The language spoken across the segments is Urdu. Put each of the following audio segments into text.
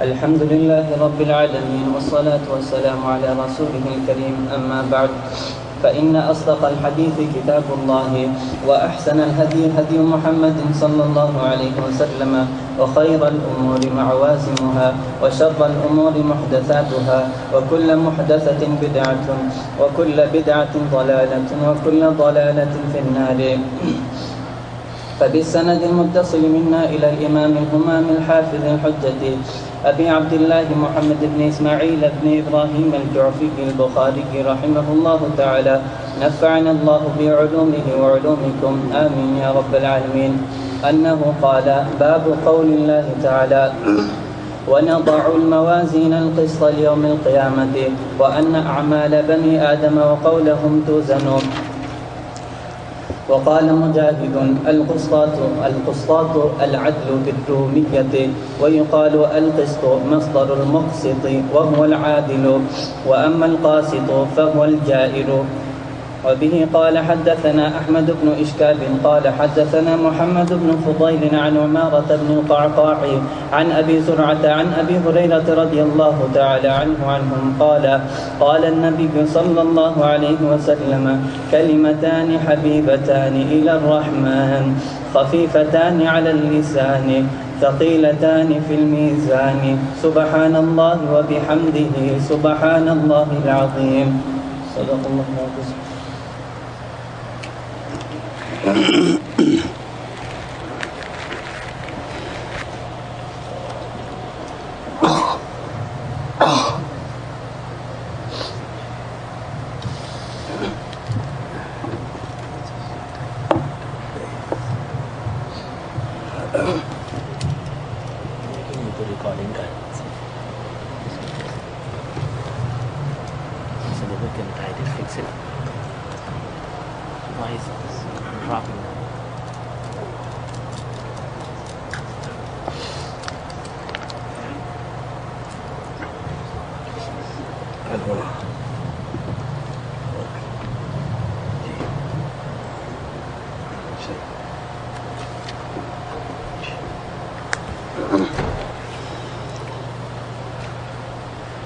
الحمد لله رب العالمين، والصلاة والسلام على رسوله الكريم. أما بعد، فإن أصدق الحديث كتاب الله، وأحسن الهدي هدي محمد صلى الله عليه وسلم، وخير الأمور معوازمها، وشر الأمور محدثاتها، وكل محدثة بدعة، وكل بدعة ضلالة، وكل ضلالة في النار. فبالسند المتصل منا إلى الإمام الهمام الحافظ الحجة أبي عبد الله محمد بن إسماعيل بن إبراهيم الجعفي البخاري رحمه الله تعالى، نفعنا الله بعلومه وعلومكم آمين يا رب العالمين، أنه قال: باب قول الله تعالى: ونضع الموازين القسط ليوم القيامة وأن أعمال بني آدم وقولهم توزن. وقال مجاهد: القسطاط العدل بالرومية، ويقال القسط مصدر المقسط وهو العادل، وأما القاسط فهو الجائر. وبه قال حدثنا أحمد بن إشكاب قال حدثنا محمد بن فضيل عن عمارة بن القعقاع عن أبي زرعة عن أبي هريرة رضي الله تعالى عنهم قال: قال النبي صلى الله عليه وسلم: كلمتان حبيبتان إلى الرحمن، خفيفتان على اللسان، ثقيلتان في الميزان، سبحان الله وبحمده سبحان الله العظيم. صدق الله العظيم.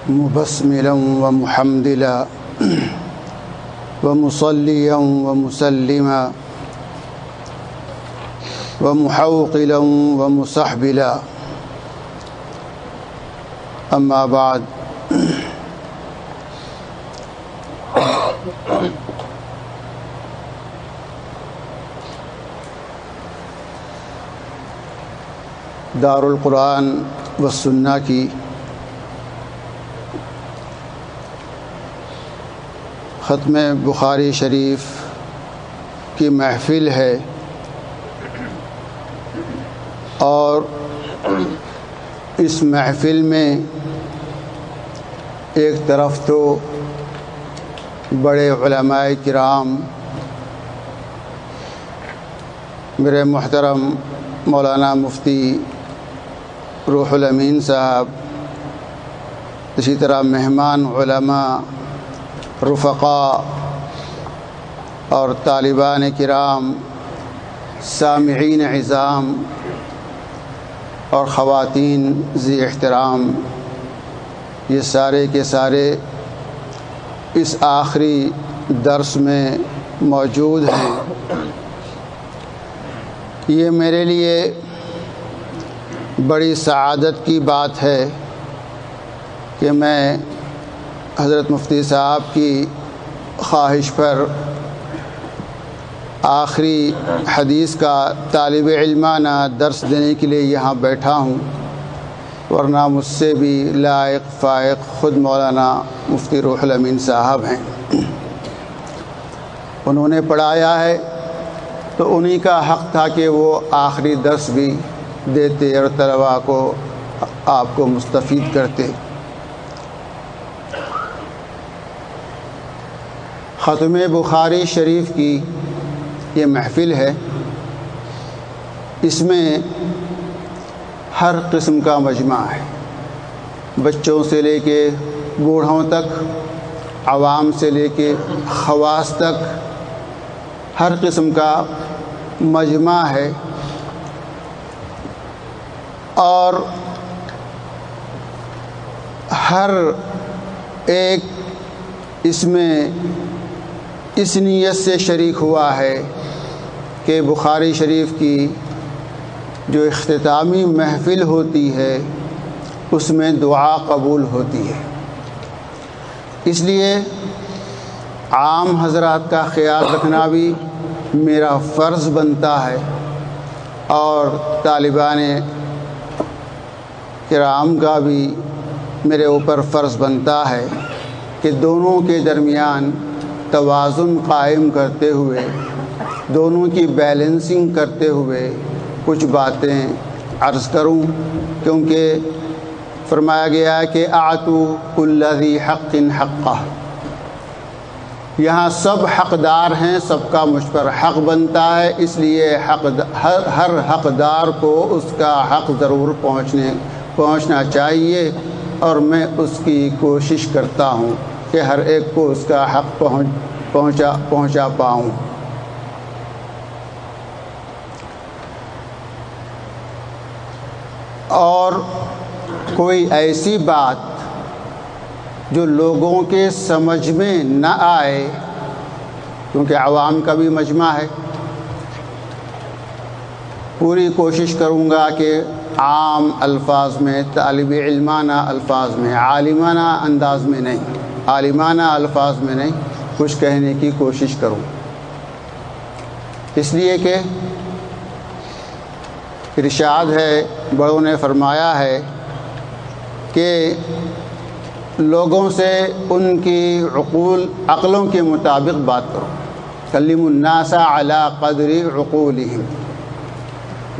مبسملا ومحمدلا ومصليا ومسلما ومحوقلا ومسحبلا، أما بعد. دار القرآن والسنہ کی ختم بخاری شریف کی محفل ہے، اور اس محفل میں ایک طرف تو بڑے علماء کرام میرے محترم مولانا مفتی روح الامین صاحب، اسی طرح مہمان علماء، رفقاء اور طالبان کرام، سامعین عظام اور خواتین ذی احترام، یہ سارے کے سارے اس آخری درس میں موجود ہیں. یہ میرے لیے بڑی سعادت کی بات ہے کہ میں حضرت مفتی صاحب کی خواہش پر آخری حدیث کا طالب علمانہ درس دینے کے لیے یہاں بیٹھا ہوں، ورنہ مجھ سے بھی لائق فائق خود مولانا مفتی روح الامین صاحب ہیں. انہوں نے پڑھایا ہے تو انہی کا حق تھا کہ وہ آخری درس بھی دیتے اور طلباء کو آپ کو مستفید کرتے. ختم بخاری شریف کی یہ محفل ہے، اس میں ہر قسم کا مجمع ہے، بچوں سے لے کے بوڑھوں تک، عوام سے لے کے خواص تک، ہر قسم کا مجمع ہے. اور ہر ایک اس میں اس نیت سے شریک ہوا ہے کہ بخاری شریف کی جو اختتامی محفل ہوتی ہے اس میں دعا قبول ہوتی ہے۔ اس لیے عام حضرات کا خیال رکھنا بھی میرا فرض بنتا ہے، اور طالبان کرام کا بھی میرے اوپر فرض بنتا ہے کہ دونوں کے درمیان توازن قائم کرتے ہوئے، دونوں کی بیلنسنگ کرتے ہوئے کچھ باتیں عرض کروں، کیونکہ فرمایا گیا ہے کہ اعطوا کل ذی حق حقہ، یہاں سب حقدار ہیں، سب کا مجھ پر حق بنتا ہے، اس لیے ہر حقدار کو اس کا حق ضرور پہنچنا چاہیے، اور میں اس کی کوشش کرتا ہوں کہ ہر ایک کو اس کا حق پہنچا پاؤں۔ اور کوئی ایسی بات جو لوگوں کے سمجھ میں نہ آئے، کیونکہ عوام کا بھی مجمع ہے، پوری کوشش کروں گا کہ عام الفاظ میں، طالب علمانہ الفاظ میں، عالمانہ انداز میں نہیں، عالمانہ الفاظ میں نہیں، کچھ کہنے کی کوشش کروں، اس لیے کہ ارشاد ہے، بڑوں نے فرمایا ہے کہ لوگوں سے ان کی عقلوں کے مطابق بات کرو، کلموا الناس علی قدر عقولہم،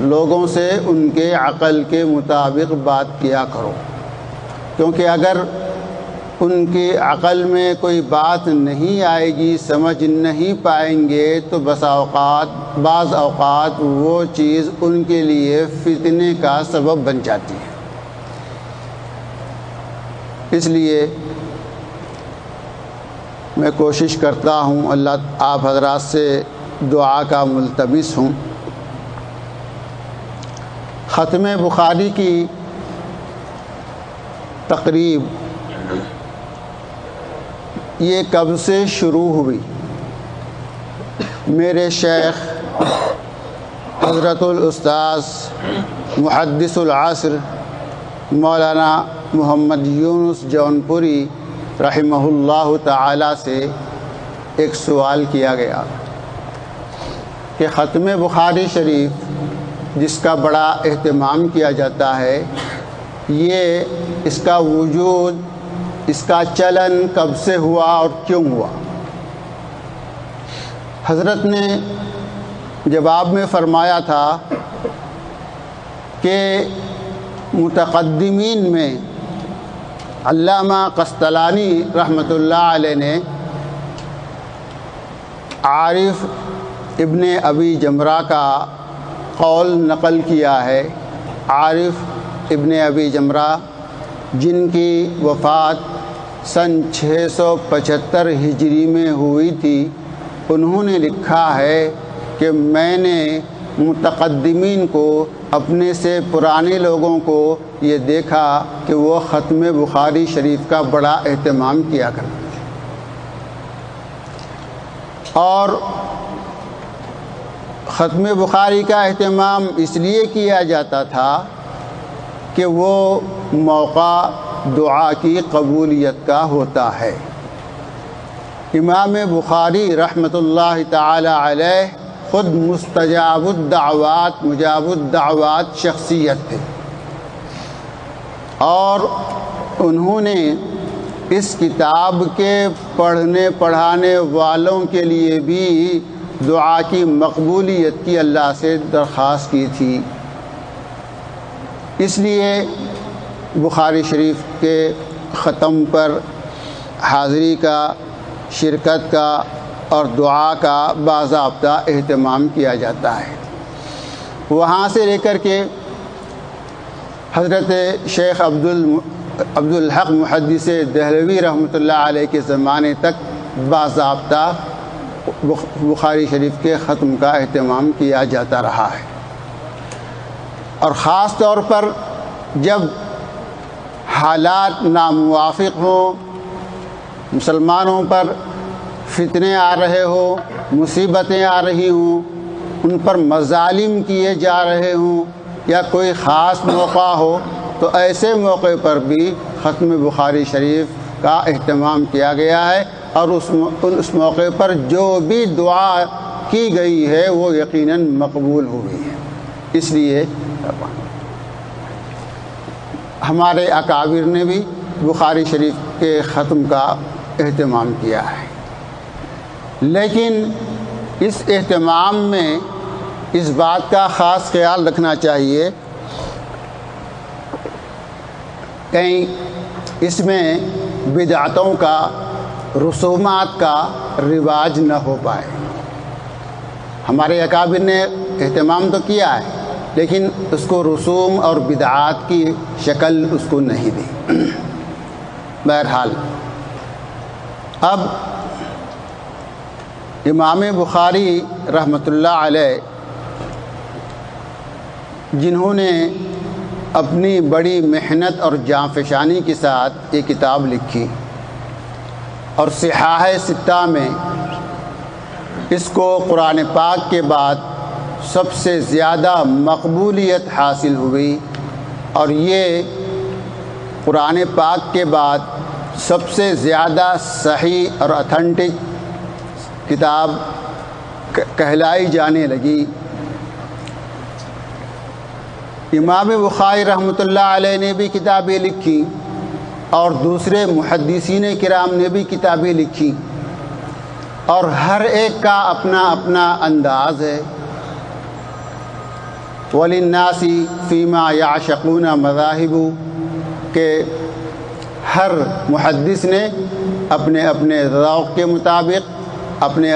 لوگوں سے ان کے عقل کے مطابق بات کیا کرو، کیونکہ اگر ان کی عقل میں کوئی بات نہیں آئے گی، سمجھ نہیں پائیں گے، تو بعض اوقات وہ چیز ان کے لیے فتنے کا سبب بن جاتی ہے۔ اس لیے میں کوشش کرتا ہوں، اللہ آپ حضرات سے دعا کا ملتمس ہوں۔ ختم بخاری کی تقریب یہ کب سے شروع ہوئی؟ میرے شیخ حضرت الاستاذ محدث العصر مولانا محمد یونس جونپوری رحمہ اللہ تعالی سے ایک سوال کیا گیا کہ ختم بخاری شریف جس کا بڑا اہتمام کیا جاتا ہے، یہ اس کا وجود، اس کا چلن کب سے ہوا اور کیوں ہوا؟ حضرت نے جواب میں فرمایا تھا کہ متقدمین میں علامہ قسطلانی رحمۃ اللہ علیہ نے عارف ابن ابی جمرہ کا قول نقل کیا ہے۔ عارف ابن ابی جمرہ جن کی وفات سن 675 ہجری میں ہوئی تھی، انہوں نے لکھا ہے کہ میں نے متقدمین کو، اپنے سے پرانے لوگوں کو یہ دیکھا کہ وہ ختم بخاری شریف کا بڑا اہتمام کیا کرتے تھے، اور ختم بخاری کا اہتمام اس لیے کیا جاتا تھا کہ وہ موقع دعا کی قبولیت کا ہوتا ہے۔ امام بخاری رحمۃ اللہ تعالی علیہ خود مستجاب الدعوات، مجاب الدعوات شخصیت تھے، اور انہوں نے اس کتاب کے پڑھنے پڑھانے والوں کے لیے بھی دعا کی مقبولیت کی اللہ سے درخواست کی تھی۔ اس لیے بخاری شریف کے ختم پر حاضری کا، شرکت کا اور دعا کا باضابطہ اہتمام کیا جاتا ہے۔ وہاں سے لے کر کے حضرت شیخ عبدالحق محدث دہلوی رحمۃ اللہ علیہ کے زمانے تک باضابطہ بخاری شریف کے ختم کا اہتمام کیا جاتا رہا ہے، اور خاص طور پر جب حالات ناموافق ہوں، مسلمانوں پر فتنے آ رہے ہوں، مصیبتیں آ رہی ہوں، ان پر مظالم کیے جا رہے ہوں، یا کوئی خاص موقع ہو، تو ایسے موقع پر بھی ختم بخاری شریف کا اہتمام کیا گیا ہے، اور اس موقع پر جو بھی دعا کی گئی ہے وہ یقیناً مقبول ہوئی ہے۔ اس لیے ہمارے اکابر نے بھی بخاری شریف کے ختم کا اہتمام کیا ہے، لیکن اس اہتمام میں اس بات کا خاص خیال رکھنا چاہیے کہیں اس میں بدعتوں کا، رسومات کا رواج نہ ہو پائے۔ ہمارے اکابر نے اہتمام تو کیا ہے، لیکن اس کو رسوم اور بدعات کی شکل اس کو نہیں دی۔ بہرحال اب امام بخاری رحمۃ اللہ علیہ، جنہوں نے اپنی بڑی محنت اور جانفشانی کے ساتھ یہ کتاب لکھی، اور صحاح ستہ میں اس کو قرآن پاک کے بعد سب سے زیادہ مقبولیت حاصل ہوئی، اور یہ قرآن پاک کے بعد سب سے زیادہ صحیح اور اتھینٹک کتاب کہلائی جانے لگی۔ امام بخاری رحمۃ اللہ علیہ نے بھی کتابیں لکھی، اور دوسرے محدثین کرام نے بھی کتابیں لکھی، اور ہر ایک کا اپنا اپنا انداز ہے۔ وَلِلنَّاسِ فِيمَا يَعْشَقُونَ مَذَاهِبُ کہ ہر محدث نے اپنے اپنے ذوق کے مطابق، اپنے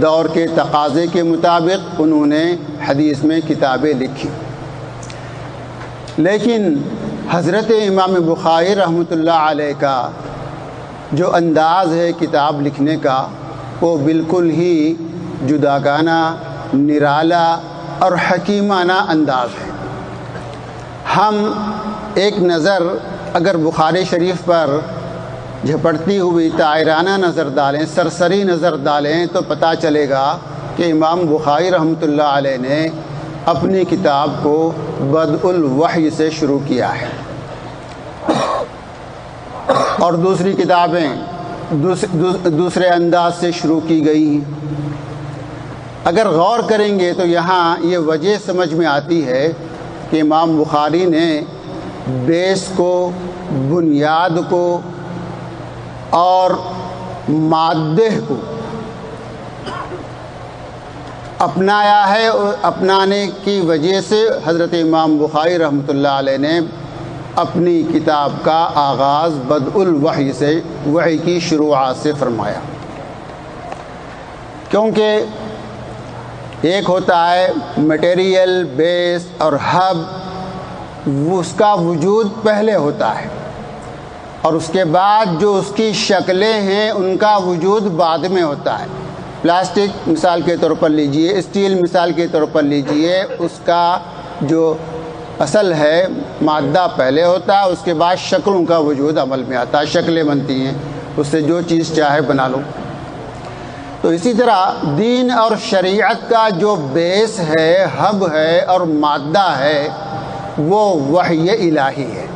دور کے تقاضے کے مطابق انہوں نے حدیث میں کتابیں لکھی، لیکن حضرت امام بخاری رحمۃ اللہ علیہ کا جو انداز ہے کتاب لکھنے کا، وہ بالکل ہی جداگانہ، نرالا اور حکیمانہ انداز ہے۔ ہم ایک نظر اگر بخاری شریف پر جھپٹتی ہوئی طائرانہ نظر ڈالیں، سرسری نظر ڈالیں، تو پتہ چلے گا کہ امام بخاری رحمۃ اللہ علیہ نے اپنی کتاب کو بدء الوحی سے شروع کیا ہے، اور دوسری کتابیں دوسرے انداز سے شروع کی گئی ہیں۔ اگر غور کریں گے تو یہاں یہ وجہ سمجھ میں آتی ہے کہ امام بخاری نے بیس کو، بنیاد کو اور مادہ کو اپنایا ہے، اور اپنانے کی وجہ سے حضرت امام بخاری رحمۃ اللہ علیہ نے اپنی کتاب کا آغاز بدء الوحی سے، وحی کی شروعات سے فرمایا، کیونکہ ایک ہوتا ہے مٹیریل، بیس اور ہب، اس کا وجود پہلے ہوتا ہے، اور اس کے بعد جو اس کی شکلیں ہیں ان کا وجود بعد میں ہوتا ہے۔ پلاسٹک مثال کے طور پر لیجئے، اسٹیل مثال کے طور پر لیجئے، اس کا جو اصل ہے مادہ پہلے ہوتا ہے، اس کے بعد شکلوں کا وجود عمل میں آتا ہے، شکلیں بنتی ہیں، اس سے جو چیز چاہے بنا لو۔ تو اسی طرح دین اور شریعت کا جو بیس ہے، ہب ہے اور مادہ ہے، وہ وحی الہی ہے۔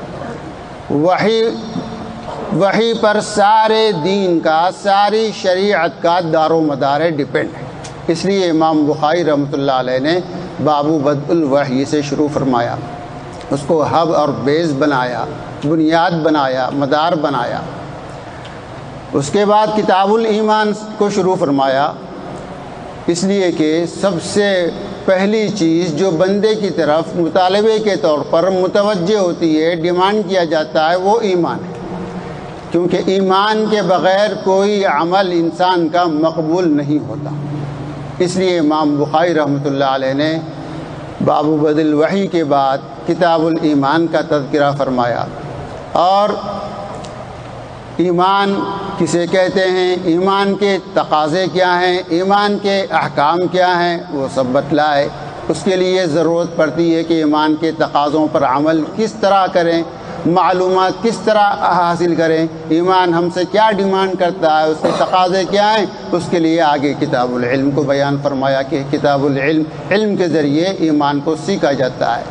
وحی پر سارے دین کا، ساری شریعت کا دار و مدار ڈیپینڈ ہے۔ اس لیے امام بخاری رحمۃ اللہ علیہ نے بابو بدء الوحی سے شروع فرمایا، اس کو ہب اور بیس بنایا، بنیاد بنایا، مدار بنایا۔ اس کے بعد کتاب الایمان کو شروع فرمایا، اس لیے کہ سب سے پہلی چیز جو بندے کی طرف مطالبے کے طور پر متوجہ ہوتی ہے، ڈیمانڈ کیا جاتا ہے، وہ ایمان ہے، کیونکہ ایمان کے بغیر کوئی عمل انسان کا مقبول نہیں ہوتا۔ اس لیے امام بخاری رحمۃ اللہ علیہ نے باب بدء الوحی کے بعد کتاب الایمان کا تذکرہ فرمایا، اور ایمان کسے کہتے ہیں، ایمان کے تقاضے کیا ہیں، ایمان کے احکام کیا ہیں، وہ سب بتلائے۔ اس کے لیے ضرورت پڑتی ہے کہ ایمان کے تقاضوں پر عمل کس طرح کریں، معلومات کس طرح حاصل کریں، ایمان ہم سے کیا ڈیمانڈ کرتا ہے، اس کے تقاضے کیا ہیں، اس کے لیے آگے کتاب العلم کو بیان فرمایا کہ کتاب العلم، علم کے ذریعے ایمان کو سیکھا جاتا ہے،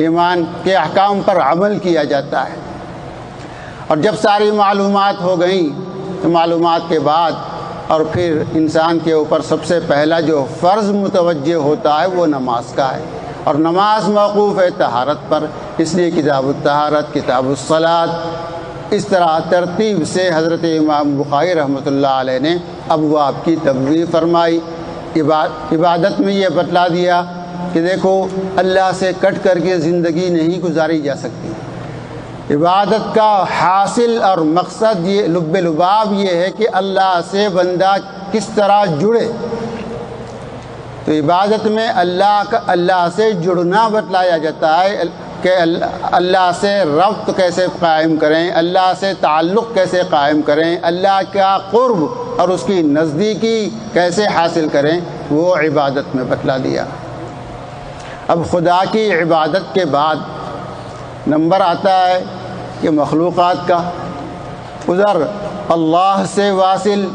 ایمان کے احکام پر عمل کیا جاتا ہے۔ اور جب ساری معلومات ہو گئیں تو معلومات کے بعد اور پھر انسان کے اوپر سب سے پہلا جو فرض متوجہ ہوتا ہے وہ نماز کا ہے، اور نماز موقوف ہے طہارت پر، اس لیے کتاب الطہارت، کتاب الصلاۃ، اس طرح ترتیب سے حضرت امام بخاری رحمۃ اللہ علیہ نے ابواب کی تبویب فرمائی۔ عبادت میں یہ بتلا دیا کہ دیکھو اللہ سے کٹ کر کے زندگی نہیں گزاری جا سکتی، عبادت کا حاصل اور مقصد یہ لب لباب یہ ہے کہ اللہ سے بندہ کس طرح جڑے، تو عبادت میں اللہ سے جڑنا بتلایا جاتا ہے کہ اللہ سے ربط کیسے قائم کریں، اللہ سے تعلق کیسے قائم کریں، اللہ کا قرب اور اس کی نزدیکی کیسے حاصل کریں، وہ عبادت میں بتلا دیا۔ اب خدا کی عبادت کے بعد نمبر آتا ہے کہ مخلوقات کا، ادھر اللہ سے واصل،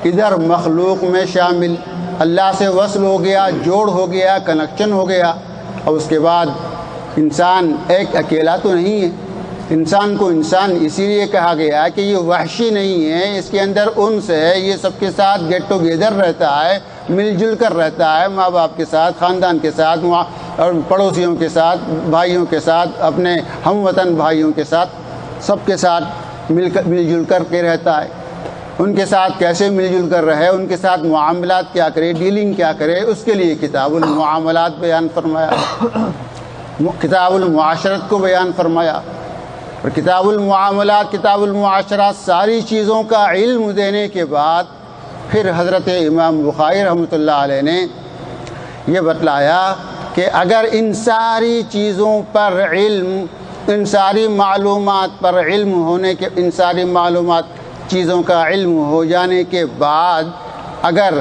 ادھر مخلوق میں شامل، اللہ سے وصل ہو گیا، جوڑ ہو گیا، کنیکشن ہو گیا۔ اور اس کے بعد انسان ایک اکیلا تو نہیں ہے، انسان کو انسان اسی لیے کہا گیا کہ یہ وحشی نہیں ہے، اس کے اندر انس ہے، یہ سب کے ساتھ گیٹ ٹوگیدر رہتا ہے، مل جل کر رہتا ہے، ماں باپ کے ساتھ، خاندان کے ساتھ، اور پڑوسیوں کے ساتھ، بھائیوں کے ساتھ، اپنے ہم وطن بھائیوں کے ساتھ، سب کے ساتھ مل جل کر کے رہتا ہے۔ ان کے ساتھ کیسے مل جل کر رہے، ان کے ساتھ معاملات کیا کرے، ڈیلنگ کیا کرے، اس کے لیے کتاب المعاملات بیان فرمایا، کتاب المعاشرت کو بیان فرمایا۔ اور کتاب المعاملات، کتاب المعاشرات، ساری چیزوں کا علم دینے کے بعد پھر حضرت امام بخاری رحمۃ اللہ علیہ نے یہ بتلایا کہ اگر ان ساری چیزوں پر علم، ان ساری معلومات پر علم ہونے کے، ان ساری معلومات چیزوں کا علم ہو جانے کے بعد اگر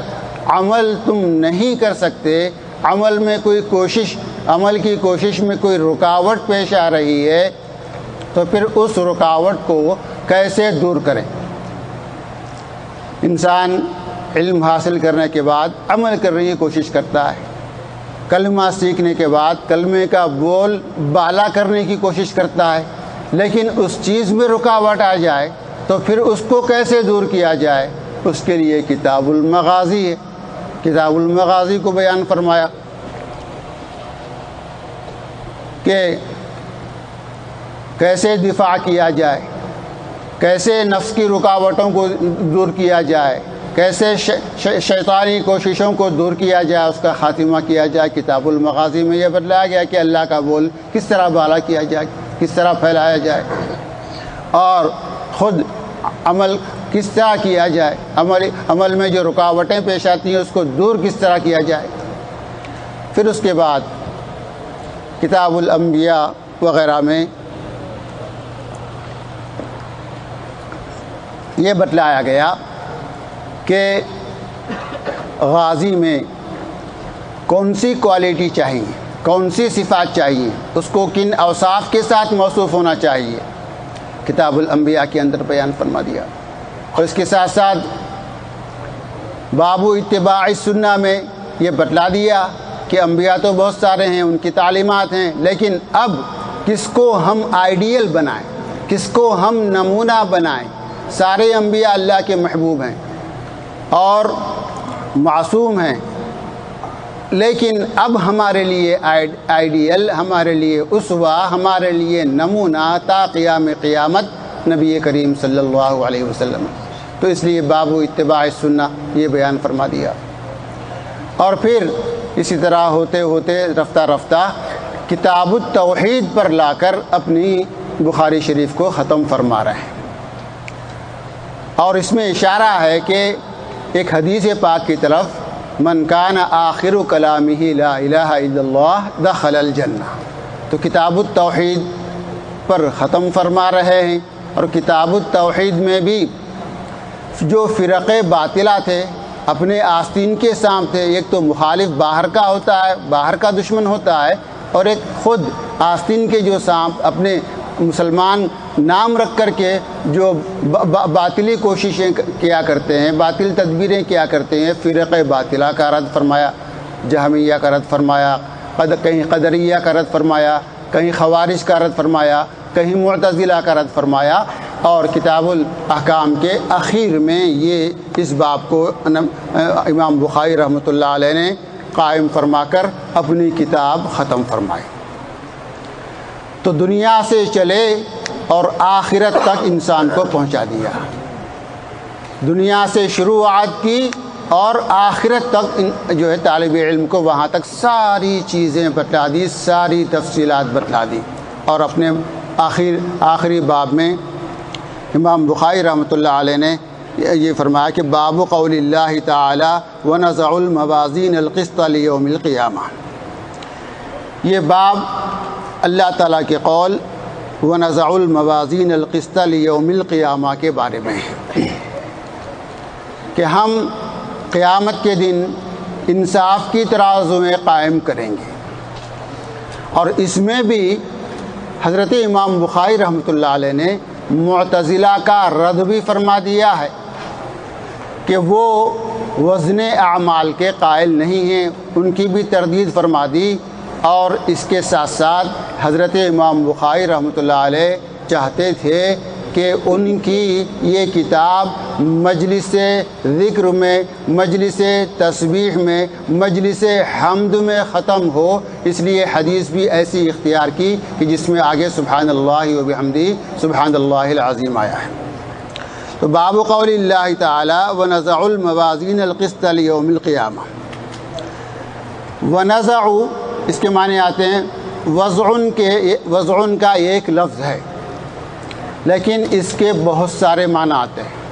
عمل تم نہیں کر سکتے، عمل میں کوئی کوشش، عمل کی کوشش میں کوئی رکاوٹ پیش آ رہی ہے، تو پھر اس رکاوٹ کو کیسے دور کریں۔ انسان علم حاصل کرنے کے بعد عمل کرنے کی کوشش کرتا ہے، کلمہ سیکھنے کے بعد کلمے کا بول بالا کرنے کی کوشش کرتا ہے، لیکن اس چیز میں رکاوٹ آ جائے تو پھر اس کو کیسے دور کیا جائے، اس کے لیے کتاب المغازی ہے، کتاب المغازی کو بیان فرمایا کہ کیسے دفاع کیا جائے، کیسے نفس کی رکاوٹوں کو دور کیا جائے، کیسے شیطانی کوششوں کو دور کیا جائے، اس کا خاتمہ کیا جائے۔ کتاب المغازی میں یہ بتلایا گیا کہ اللہ کا بول کس طرح بالا کیا جائے، کس طرح پھیلایا جائے، اور خود عمل کس طرح کیا جائے، عمل میں جو رکاوٹیں پیش آتی ہیں اس کو دور کس طرح کیا جائے۔ پھر اس کے بعد کتاب الانبیاء وغیرہ میں یہ بتلایا گیا کہ غازی میں کون سی کوالٹی چاہیے، کون سی صفات چاہیے، اس کو کن اوصاف کے ساتھ موصوف ہونا چاہیے، کتاب الانبیاء کے اندر بیان فرما دیا۔ اور اس کے ساتھ ساتھ باب اتباع السنہ میں یہ بتلا دیا کہ انبیاء تو بہت سارے ہیں، ان کی تعلیمات ہیں، لیکن اب کس کو ہم آئیڈیل بنائیں، کس کو ہم نمونہ بنائیں۔ سارے انبیاء اللہ کے محبوب ہیں اور معصوم ہیں، لیکن اب ہمارے لیے آئیڈیل، ہمارے لیے اسوہ، ہمارے لیے نمونہ تا قیام قیامت نبی کریم صلی اللہ علیہ وسلم، تو اس لیے باب اتباع السنہ یہ بیان فرما دیا۔ اور پھر اسی طرح ہوتے ہوتے رفتہ رفتہ کتاب التوحید پر لا کر اپنی بخاری شریف کو ختم فرما رہے ہیں، اور اس میں اشارہ ہے کہ ایک حدیث پاک کی طرف، من کان آخر کلامہ لا الہ الا اللہ دخل الجنہ، تو کتاب التوحید پر ختم فرما رہے ہیں۔ اور کتاب التوحید میں بھی جو فرقے باطلہ تھے، اپنے آستین کے سانپ تھے، ایک تو مخالف باہر کا ہوتا ہے، باہر کا دشمن ہوتا ہے، اور ایک خود آستین کے جو سانپ اپنے مسلمان نام رکھ کر کے جو باطلی کوششیں کیا کرتے ہیں، باطل تدبیریں کیا کرتے ہیں، فرقہ باطلہ کا رد فرمایا، جہمیہ کا رد فرمایا، کہیں قدریہ کا رد فرمایا، کہیں خوارج کا رد فرمایا، کہیں معتزلہ کا رد فرمایا، اور کتاب الاحکام کے اخیر میں یہ اس باب کو امام بخاری رحمۃ اللہ علیہ نے قائم فرما کر اپنی کتاب ختم فرمائی۔ تو دنیا سے چلے اور آخرت تک انسان کو پہنچا دیا، دنیا سے شروعات کی اور آخرت تک جو ہے طالب علم کو وہاں تک ساری چیزیں بتلا دی، ساری تفصیلات بتلا دی۔ اور اپنے آخری باب میں امام بخاری رحمۃ اللہ علیہ نے یہ فرمایا کہ باب قول اللہ تعالی ونضع الموازین القسط لیوم القیامہ، یہ باب اللہ تعالیٰ کے قول ونضع الموازین القسط لیوم القیامہ کے بارے میں ہے کہ ہم قیامت کے دن انصاف کی ترازویں قائم کریں گے۔ اور اس میں بھی حضرت امام بخاری رحمۃ اللہ علیہ نے معتزلہ کا رد بھی فرما دیا ہے کہ وہ وزن اعمال کے قائل نہیں ہیں، ان کی بھی تردید فرما دی۔ اور اس کے ساتھ ساتھ حضرت امام بخاری رحمۃ اللہ علیہ چاہتے تھے کہ ان کی یہ کتاب مجلس ذکر میں، مجلس تسبیح میں، مجلس حمد میں ختم ہو، اس لیے حدیث بھی ایسی اختیار کی کہ جس میں آگے سبحان اللہ و بحمدہ سبحان اللہ العظیم آیا ہے۔ تو باب قول اللہ تعالی ونضع الموازین القسط لیوم القیامہ، ونضع اس کے معنی آتے ہیں وضع کا ایک لفظ ہے، لیکن اس کے بہت سارے معنی آتے ہیں۔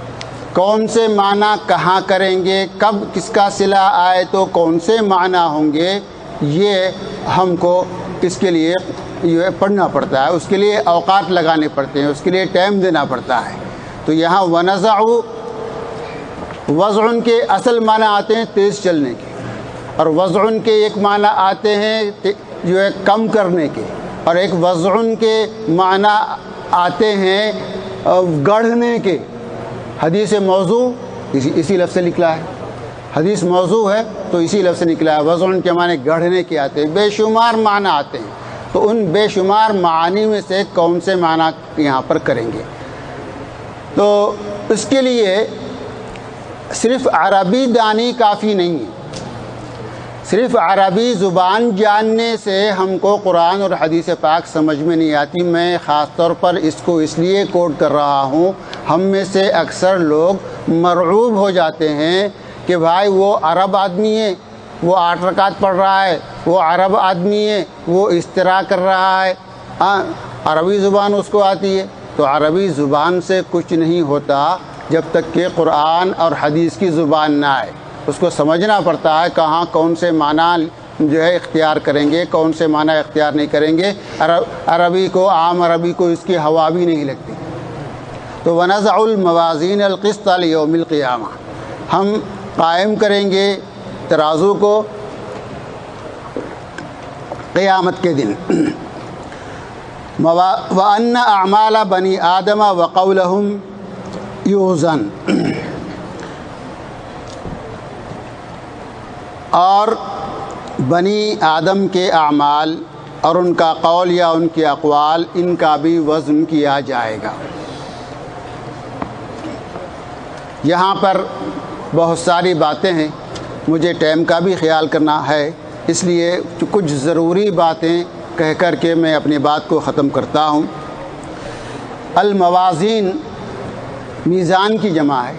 کون سے معنی کہاں کریں گے، کب کس کا صلہ آئے تو کون سے معنی ہوں گے، یہ ہم کو اس کے لیے یہ پڑھنا پڑتا ہے، اس کے لیے اوقات لگانے پڑتے ہیں، اس کے لیے ٹائم دینا پڑتا ہے۔ تو یہاں ونضع وضع کے اصل معنی آتے ہیں تیز چلنے کے، اور وضع کے ایک معنی آتے ہیں جو ہے کم کرنے کے، اور ایک وضع کے معنی آتے ہیں گڑھنے کے۔ حدیث موضوع اسی لفظ سے نکلا ہے، حدیث موضوع ہے تو اسی لفظ سے نکلا ہے۔ وضع کے معنی گڑھنے کے آتے ہیں، بے شمار معنی آتے ہیں۔ تو ان بے شمار معانی میں سے کون سے معنی یہاں پر کریں گے؟ تو اس کے لیے صرف عربی دانی کافی نہیں ہے، صرف عربی زبان جاننے سے ہم کو قرآن اور حدیث پاک سمجھ میں نہیں آتی۔ میں خاص طور پر اس کو اس لیے کوٹ کر رہا ہوں، ہم میں سے اکثر لوگ مرعوب ہو جاتے ہیں کہ بھائی وہ عرب آدمی ہے، وہ 8 رکعت پڑھ رہا ہے، وہ عرب آدمی ہے، وہ اس طرح کر رہا ہے، عربی زبان اس کو آتی ہے۔ تو عربی زبان سے کچھ نہیں ہوتا جب تک کہ قرآن اور حدیث کی زبان نہ آئے۔ اس کو سمجھنا پڑتا ہے کہاں کون سے معنی جو ہے اختیار کریں گے، کون سے معنی اختیار نہیں کریں گے۔ عربی کو، عام عربی کو اس کی ہوا بھی نہیں لگتی۔ تو ونضع الموازین القسط لیوم القیامہ، ہم قائم کریں گے ترازو کو قیامت کے دن۔ وَأَنَّ أَعْمَالَ بَنِي آدَمَ وَقَوْلَهُمْ يُوزَنُ، اور بنی آدم کے اعمال اور ان کا قول یا ان کے اقوال، ان کا بھی وزن کیا جائے گا۔ یہاں پر بہت ساری باتیں ہیں، مجھے ٹائم کا بھی خیال کرنا ہے، اس لیے کچھ ضروری باتیں کہہ کر کے میں اپنی بات کو ختم کرتا ہوں۔ الموازین میزان کی جمع ہے،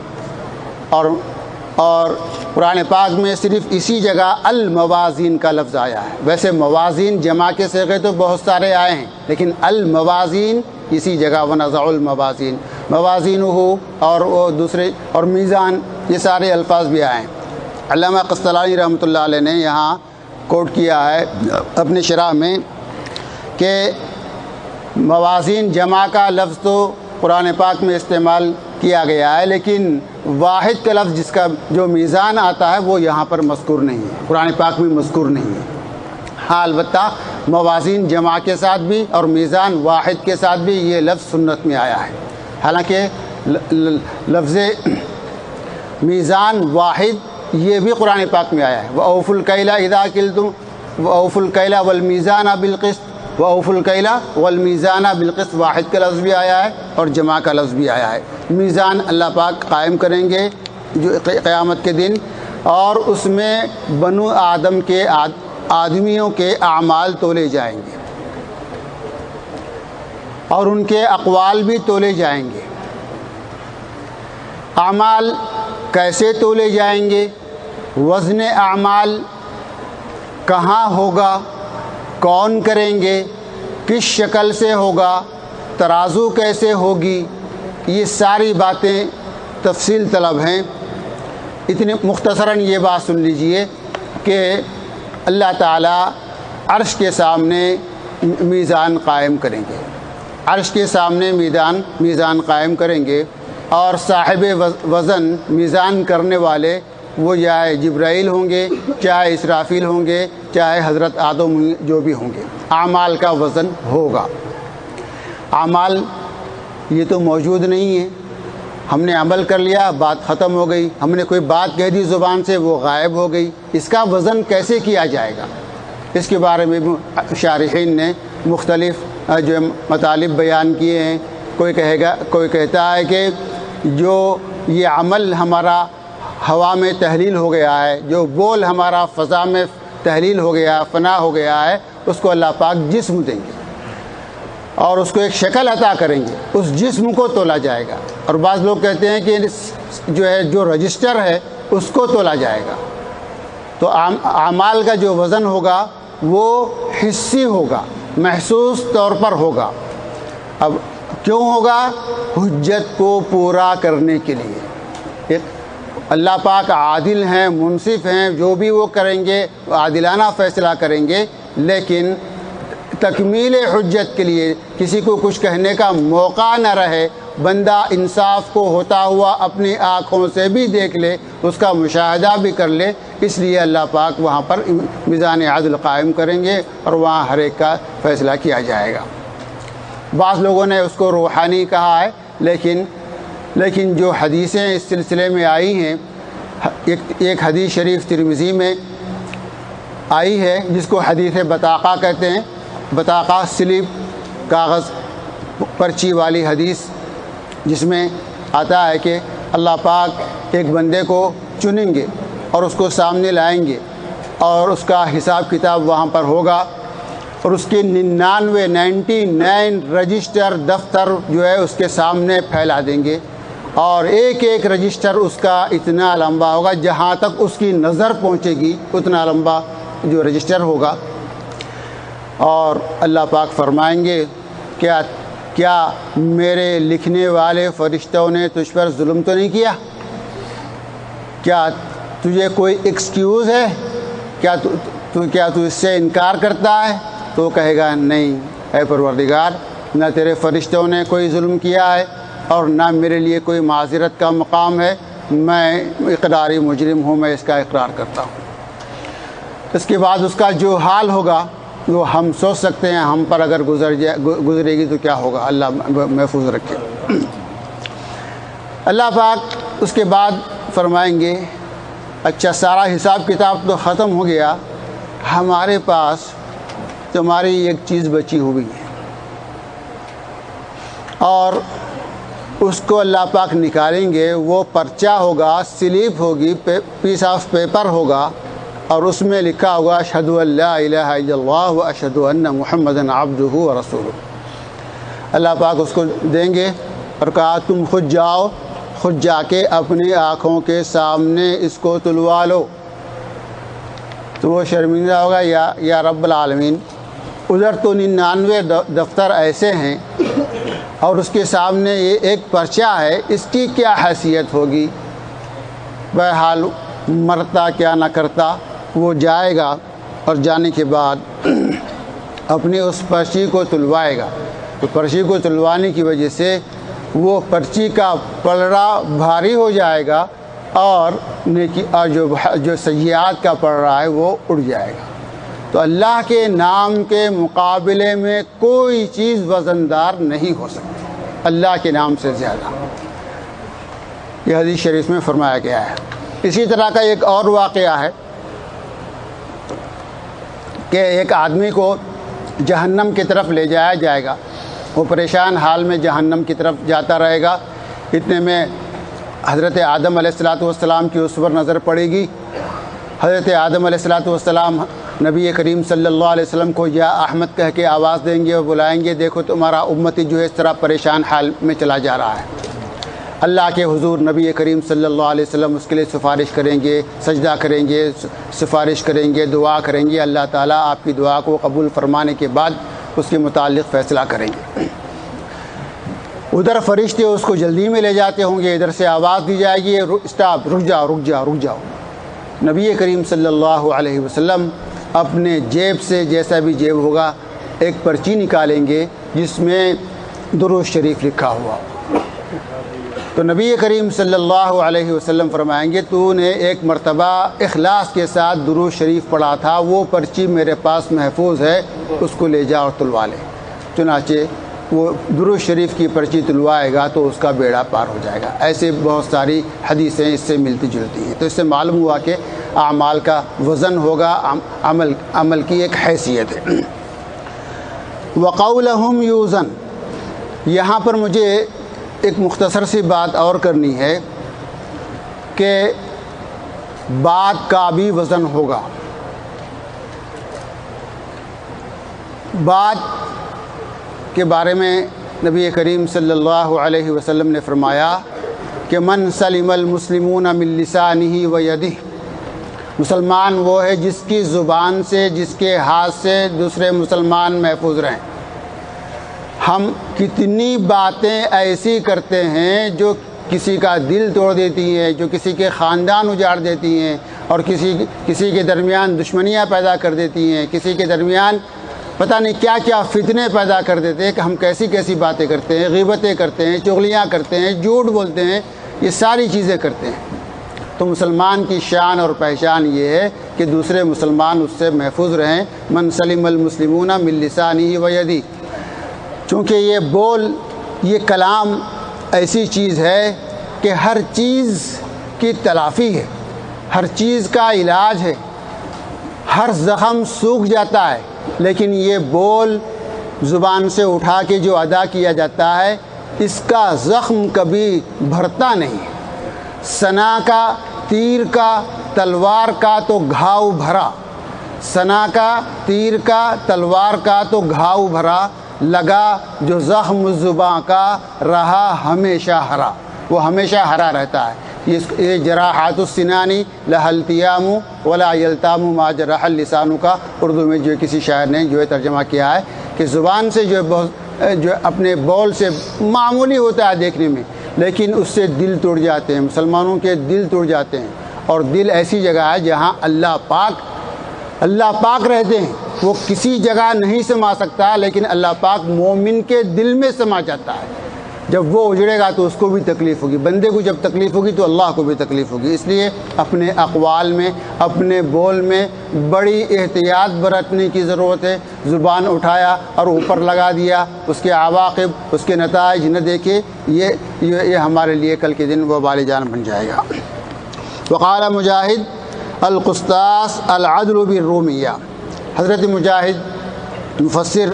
اور قرآن پاک میں صرف اسی جگہ الموازین کا لفظ آیا ہے۔ ویسے موازین جمع کے صیغے تو بہت سارے آئے ہیں، لیکن الموازین اسی جگہ ونضع الموازین، موازین ہو اور وہ دوسرے اور میزان، یہ سارے الفاظ بھی آئے ہیں۔ علامہ قسطلانی رحمۃ اللہ علیہ نے یہاں کوٹ کیا ہے اپنے شرح میں کہ موازین جمع کا لفظ تو قرآن پاک میں استعمال کیا گیا ہے، لیکن واحد کا لفظ جس کا جو میزان آتا ہے وہ یہاں پر مذکور نہیں ہے، قرآن پاک میں مذکور نہیں ہے۔ ہاں البتہ موازین جمع کے ساتھ بھی اور میزان واحد کے ساتھ بھی یہ لفظ سنت میں آیا ہے. حالانکہ لفظ میزان واحد یہ بھی قرآن پاک میں آیا ہے. وَأَوْفُوا الْكَيْلَ إِذَا كِلْتُمْ وَأَوْفُوا الْكَيْلَ وَالْمِيزَانَ بِالْقِسْطِ وَأَوْفُوا الْكَيْلَ وَالْمِيزَانَ بِالْقِسْطِ واحد کا لفظ بھی آیا ہے اور جمع کا لفظ بھی آیا ہے. میزان اللہ پاک قائم کریں گے جو قیامت کے دن، اور اس میں بنو آدم کے آدمیوں کے اعمال تولے جائیں گے اور ان کے اقوال بھی تولے جائیں گے. اعمال کیسے تولے جائیں گے؟ وزن اعمال کہاں ہوگا، کون کریں گے، کس شکل سے ہوگا، ترازو کیسے ہوگی، یہ ساری باتیں تفصیل طلب ہیں. اتنی مختصراً یہ بات سن لیجئے کہ اللہ تعالیٰ عرش کے سامنے میزان قائم کریں گے. عرش کے سامنے میزان قائم کریں گے، اور صاحب وزن میزان کرنے والے وہ چاہے جبرائیل ہوں گے، چاہے اسرافیل ہوں گے، چاہے حضرت آدم جو بھی ہوں گے. اعمال کا وزن ہوگا. اعمال یہ تو موجود نہیں ہے، ہم نے عمل کر لیا، بات ختم ہو گئی. ہم نے کوئی بات کہہ دی زبان سے، وہ غائب ہو گئی. اس کا وزن کیسے کیا جائے گا؟ اس کے بارے میں شارحین نے مختلف جو مطالب بیان کیے ہیں. کوئی کہتا ہے کہ جو یہ عمل ہمارا ہوا میں تحلیل ہو گیا ہے، جو بول ہمارا فضا میں تحلیل ہو گیا، فنا ہو گیا ہے، اس کو اللہ پاک جسم دیں گے اور اس کو ایک شکل عطا کریں گے. اس جسم کو تولا جائے گا. اور بعض لوگ کہتے ہیں کہ جو رجسٹر ہے اس کو تولا جائے گا. تو اعمال کا جو وزن ہوگا وہ حسی ہوگا، محسوس طور پر ہوگا. اب کیوں ہوگا؟ حجت کو پورا کرنے کے لیے. اللہ پاک عادل ہیں، منصف ہیں، جو بھی وہ کریں گے عادلانہ فیصلہ کریں گے، لیکن تکمیل حجت کے لیے کسی کو کچھ کہنے کا موقع نہ رہے، بندہ انصاف کو ہوتا ہوا اپنی آنکھوں سے بھی دیکھ لے، اس کا مشاہدہ بھی کر لے. اس لیے اللہ پاک وہاں پر میزان عدل قائم کریں گے اور وہاں ہر ایک کا فیصلہ کیا جائے گا. بعض لوگوں نے اس کو روحانی کہا ہے، لیکن جو حدیثیں اس سلسلے میں آئی ہیں، ایک حدیث شریف ترمذی میں آئی ہے جس کو حدیث بطاقہ کہتے ہیں. بطاقہ سلپ کاغذ پرچی والی حدیث، جس میں آتا ہے کہ اللہ پاک ایک بندے کو چنیں گے اور اس کو سامنے لائیں گے اور اس کا حساب کتاب وہاں پر ہوگا، اور اس کے 99 رجسٹر دفتر جو ہے اس کے سامنے پھیلا دیں گے، اور ایک ایک رجسٹر اس کا اتنا لمبا ہوگا جہاں تک اس کی نظر پہنچے گی، اتنا لمبا جو رجسٹر ہوگا. اور اللہ پاک فرمائیں گے کیا میرے لکھنے والے فرشتوں نے تجھ پر ظلم تو نہیں کیا؟ کیا تجھے کوئی ایکسکیوز ہے؟ کیا تو اس سے انکار کرتا ہے؟ تو کہے گا نہیں اے پروردگار، نہ تیرے فرشتوں نے کوئی ظلم کیا ہے اور نہ میرے لیے کوئی معذرت کا مقام ہے. میں اقراری مجرم ہوں، میں اس کا اقرار کرتا ہوں. اس کے بعد اس کا جو حال ہوگا وہ ہم سوچ سکتے ہیں، ہم پر اگر گزرے گی تو کیا ہوگا. اللہ محفوظ رکھے. اللہ پاک اس کے بعد فرمائیں گے اچھا سارا حساب کتاب تو ختم ہو گیا، ہمارے پاس تمہاری ایک چیز بچی ہوئی ہے. اور اس کو اللہ پاک نکالیں گے. وہ پرچہ ہوگا، سلیپ ہوگی، پیس آف پیپر ہوگا، اور اس میں لکھا ہوگا اشہد ان لا الہ الا اللہ و اشہد ان محمدًا عبدہ و رسولہ. اللہ پاک اس کو دیں گے اور کہا تم خود جاؤ، خود جا کے اپنی آنکھوں کے سامنے اس کو تلوا لو. تو وہ شرمندہ ہوگا، یا رب العالمین ادھر تو 99 دفتر ایسے ہیں اور اس کے سامنے یہ ایک پرچہ ہے، اس کی کیا حیثیت ہوگی. بہرحال مرتا کیا نہ کرتا، وہ جائے گا اور جانے کے بعد اپنی اس پرچی کو تلوائے گا. تو پرچی کو تلوانے کی وجہ سے وہ پرچی کا پلڑا بھاری ہو جائے گا اور جو سیئات کا پلڑا ہے وہ اڑ جائے گا. تو اللہ کے نام کے مقابلے میں کوئی چیز وزندار نہیں ہو سکتی اللہ کے نام سے زیادہ. یہ حدیث شریف میں فرمایا گیا ہے. اسی طرح کا ایک اور واقعہ ہے کہ ایک آدمی کو جہنم کی طرف لے جایا جائے گا. وہ پریشان حال میں جہنم کی طرف جاتا رہے گا. اتنے میں حضرت آدم علیہ السلام کی اس پر نظر پڑے گی. حضرت آدم علیہ السلام نبی کریم صلی اللہ علیہ وسلم کو یا احمد کہہ کے آواز دیں گے اور بلائیں گے, دیکھو تمہارا امتی جو ہے اس طرح پریشان حال میں چلا جا رہا ہے. اللہ کے حضور نبی کریم صلی اللہ علیہ وسلم اس کے لیے سفارش کریں گے, سجدہ کریں گے, سفارش کریں گے, دعا کریں گے. اللہ تعالیٰ آپ کی دعا کو قبول فرمانے کے بعد اس کے متعلق فیصلہ کریں گے. ادھر فرشتے اس کو جلدی میں لے جاتے ہوں گے, ادھر سے آواز دی جائے گی اسٹاپ, رک جاؤ رک جاؤ رک جاؤ. نبی کریم صلی اللہ علیہ وسلم اپنے جیب سے, جیسا بھی جیب ہوگا, ایک پرچی نکالیں گے جس میں درود شریف لکھا ہوا. تو نبی کریم صلی اللہ علیہ وسلم فرمائیں گے تو نے ایک مرتبہ اخلاص کے ساتھ درود شریف پڑھا تھا, وہ پرچی میرے پاس محفوظ ہے, اس کو لے جا اور تلوا لے. چنانچہ وہ درود شریف کی پرچی تلوائے گا تو اس کا بیڑا پار ہو جائے گا. ایسے بہت ساری حدیثیں اس سے ملتی جلتی ہیں. تو اس سے معلوم ہوا کہ اعمال کا وزن ہوگا, عمل کی ایک حیثیت ہے. وقولہم یوزن, یہاں پر مجھے ایک مختصر سی بات اور کرنی ہے کہ بات کا بھی وزن ہوگا. بات کے بارے میں نبی کریم صلی اللہ علیہ وسلم نے فرمایا کہ من سلم المسلمون من لسانہ و یدہ, مسلمان وہ ہے جس کی زبان سے, جس کے ہاتھ سے دوسرے مسلمان محفوظ رہیں. ہم کتنی باتیں ایسی کرتے ہیں جو کسی کا دل توڑ دیتی ہیں, جو کسی کے خاندان اجاڑ دیتی ہیں, اور کسی کے درمیان دشمنیاں پیدا کر دیتی ہیں, کسی کے درمیان پتہ نہیں کیا کیا فتنے پیدا کر دیتے ہیں کہ ہم کیسی کیسی باتیں کرتے ہیں, غیبتیں کرتے ہیں, چغلیاں کرتے ہیں, جھوٹ بولتے ہیں, یہ ساری چیزیں کرتے ہیں. تو مسلمان کی شان اور پہچان یہ ہے کہ دوسرے مسلمان اس سے محفوظ رہیں. من سلم المسلمون من لسانہ و یدہ. چونکہ یہ بول, یہ کلام ایسی چیز ہے کہ ہر چیز کی تلافی ہے, ہر چیز کا علاج ہے, ہر زخم سوکھ جاتا ہے, لیکن یہ بول زبان سے اٹھا کے جو ادا کیا جاتا ہے اس کا زخم کبھی بھرتا نہیں. ثنا کا, تیر کا, تلوار کا تو گھاؤ بھرا, ثنا کا, تیر کا, تلوار کا تو گھاؤ بھرا, لگا جو زخم زباں کا رہا ہمیشہ ہرا. وہ ہمیشہ ہرا رہتا ہے. یہ جراحات السنانی لہا التیام ولا یلتام ما جرح اللسان کا اردو میں جو کسی شاعر نے جو ہے ترجمہ کیا ہے کہ زبان سے جو اپنے بول سے معمولی ہوتا ہے دیکھنے میں, لیکن اس سے دل ٹوٹ جاتے ہیں, مسلمانوں کے دل ٹوٹ جاتے ہیں. اور دل ایسی جگہ ہے جہاں اللہ پاک رہتے ہیں. وہ کسی جگہ نہیں سما سکتا, لیکن اللہ پاک مومن کے دل میں سما جاتا ہے. جب وہ اجڑے گا تو اس کو بھی تکلیف ہوگی, بندے کو جب تکلیف ہوگی تو اللہ کو بھی تکلیف ہوگی. اس لیے اپنے اقوال میں, اپنے بول میں بڑی احتیاط برتنے کی ضرورت ہے. زبان اٹھایا اور اوپر لگا دیا, اس کے عواقب, اس کے نتائج نہ دیکھے, یہ ہمارے لیے کل کے دن وبال جان بن جائے گا. وقال مجاہد القسطاس العدل بالرومیہ. حضرت مجاہد مفسر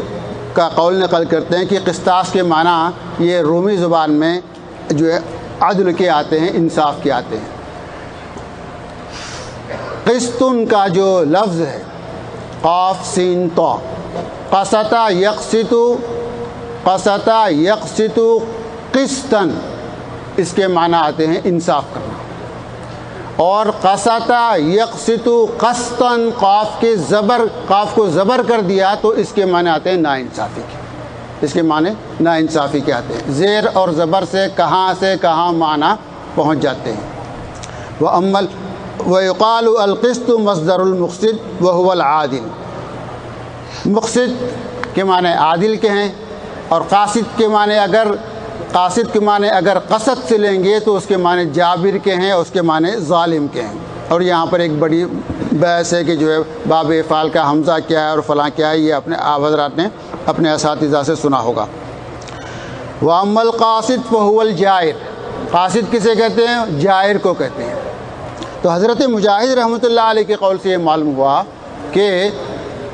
کا قول نقل کرتے ہیں کہ قسطاس کے معنی یہ رومی زبان میں جو ہے عدل کے آتے ہیں, انصاف کے آتے ہیں. قسطن کا جو لفظ ہے قاف سین طا, قسطا یقسط قسطن, اس کے معنی آتے ہیں انصاف کرنا. اور قسطا یقسط قسطن, قاف کو زبر کر دیا تو اس کے معنی آتے ہیں ناانصافی کے. اس کے معنی ناانصافی کے آتے ہیں. زیر اور زبر سے کہاں معنی پہنچ جاتے ہیں. ويقال القسط مصدر المقسط وهو العادل. مقسط کے معنی عادل کے ہیں, اور قاسط کے معنی اگر قسط سے لیں گے تو اس کے معنی جابر کے ہیں, اور اس کے معنی ظالم کے ہیں. اور یہاں پر ایک بڑی بحث ہے کہ جو ہے باب افعال کا حمزہ کیا ہے اور فلاں کیا ہے، یہ اپنے آپ حضرات نے اپنے اساتذہ سے سنا ہوگا۔ وَأَمَّا الْقَاصِدُ فَهُوَ الْجَائِرُ، قاصد کسے کہتے ہیں؟ جائر کو کہتے ہیں۔ تو حضرت مجاہد رحمۃ اللہ علیہ کے قول سے یہ معلوم ہوا کہ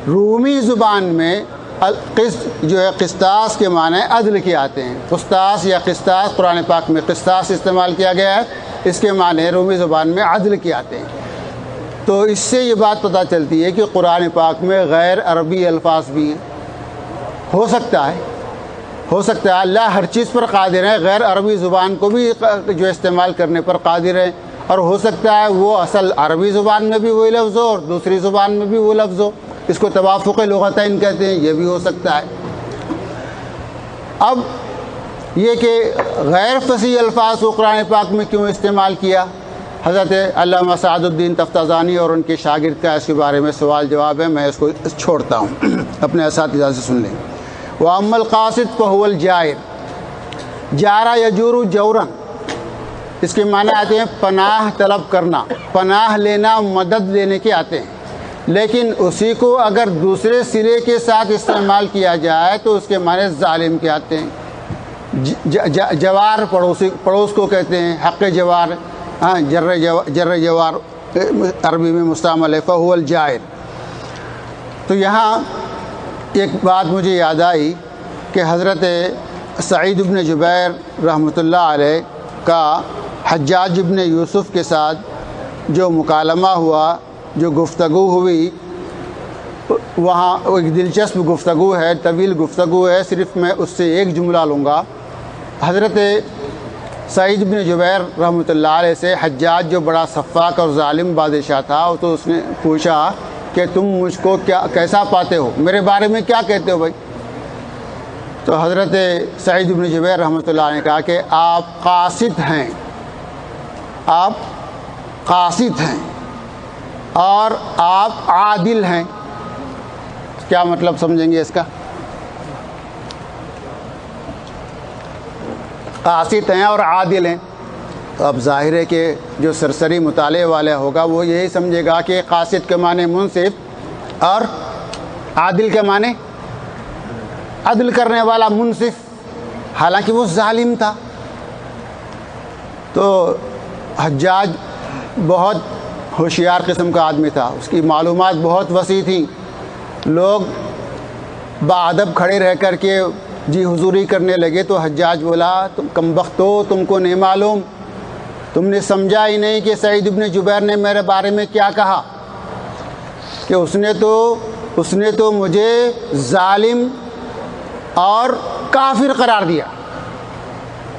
رومی زبان میں جو ہے قسطاس کے معنی عدل کے آتے ہیں۔ قسطاس یا قسطاس، قرآن پاک میں قسطاس استعمال کیا گیا ہے، اس کے معنی رومی زبان میں عدل کے آتے ہیں۔ تو اس سے یہ بات پتہ چلتی ہے کہ قرآن پاک میں غیر عربی الفاظ بھی ہیں۔ ہو سکتا ہے اللہ ہر چیز پر قادر ہے، غیر عربی زبان کو بھی جو استعمال کرنے پر قادر ہے، اور ہو سکتا ہے وہ اصل عربی زبان میں بھی وہی لفظ ہو اور دوسری زبان میں بھی وہ لفظ ہو، اس کو توافق لغتین کہتے ہیں، یہ بھی ہو سکتا ہے۔ اب یہ کہ غیر فصیح الفاظ کو قرآن پاک میں کیوں استعمال کیا، حضرت علامہ سعد الدین تفتازانی اور ان کے شاگرد کا اس کے بارے میں سوال جواب ہے، میں اس کو چھوڑتا ہوں، اپنے اساتذہ سے سن لیں۔ وَأَمَّا الْقَاصِدُ فَهُوَ الْجَائِرُ، جارا یجور جورن، اس کے معنی آتے ہیں پناہ طلب کرنا، پناہ لینا، مدد لینے کے آتے ہیں، لیکن اسی کو اگر دوسرے سرے کے ساتھ استعمال کیا جائے تو اس کے معنی ظالم کے آتے ہیں۔ جوار پڑوس کو کہتے ہیں، حق جوار، جر جوار عربی میں مستعمل ہے، فہو الجائر۔ تو یہاں ایک بات مجھے یاد آئی کہ حضرت سعید بن جبیر رحمۃ اللہ علیہ کا حجاج بن یوسف کے ساتھ جو مکالمہ ہوا، جو گفتگو ہوئی، وہاں ایک دلچسپ گفتگو ہے، طویل گفتگو ہے، صرف میں اس سے ایک جملہ لوں گا۔ حضرت سعید بن جبیر رحمۃ اللہ علیہ سے حجاج جو بڑا سفاک اور ظالم بادشاہ تھا، تو اس نے پوچھا کہ تم مجھ کو کیسا پاتے ہو، میرے بارے میں کیا کہتے ہو بھائی؟ تو حضرت سعید بن جبیر رحمۃ اللہ علیہ نے کہا کہ آپ قاصد ہیں، آپ قاصد ہیں اور آپ عادل ہیں۔ کیا مطلب سمجھیں گے اس کا؟ قاصد ہیں اور عادل ہیں، تو اب ظاہر ہے کہ جو سرسری مطالعے والا ہوگا وہ یہی سمجھے گا کہ قاصد کے معنی منصف اور عادل کے معنی عدل کرنے والا، منصف، حالانکہ وہ ظالم تھا۔ تو حجاج بہت ہوشیار قسم کا آدمی تھا، اس کی معلومات بہت وسیع تھیں۔ لوگ باادب کھڑے رہ کر کے جی حضوری کرنے لگے تو حجاج بولا تم کم بخت ہو، تم کو نہیں معلوم، تم نے سمجھا ہی نہیں کہ سعید بن جبیر نے میرے بارے میں کیا کہا، کہ اس نے تو مجھے ظالم اور کافر قرار دیا،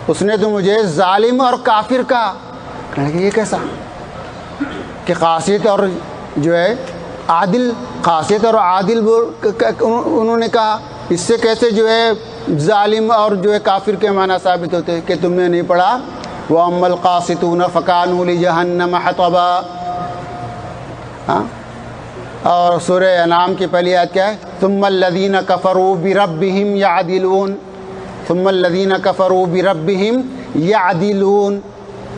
اس نے تو مجھے ظالم اور کافر کہا۔ کہنے لگے یہ کیسا کہ قاصد اور جو ہے عادل، قاصد اور عادل انہوں نے کہا، اس سے کیسے جو ہے ظالم اور جو ہے کافر کے معنی ثابت ہوتے؟ کہ تم نے نہیں پڑھا وَأَمَّا الْقَاسِطُونَ فَكَانُوا لِجَهَنَّمَ حَطَبًا، اور سورہ انعام کی پہلی آیت کیا ہے؟ ثُمَّ الَّذِينَ كَفَرُوا بِرَبِّهِمْ يَعْدِلُونَ، ثُمَّ الَّذِينَ كَفَرُوا بِرَبِّهِمْ يَعْدِلُونَ۔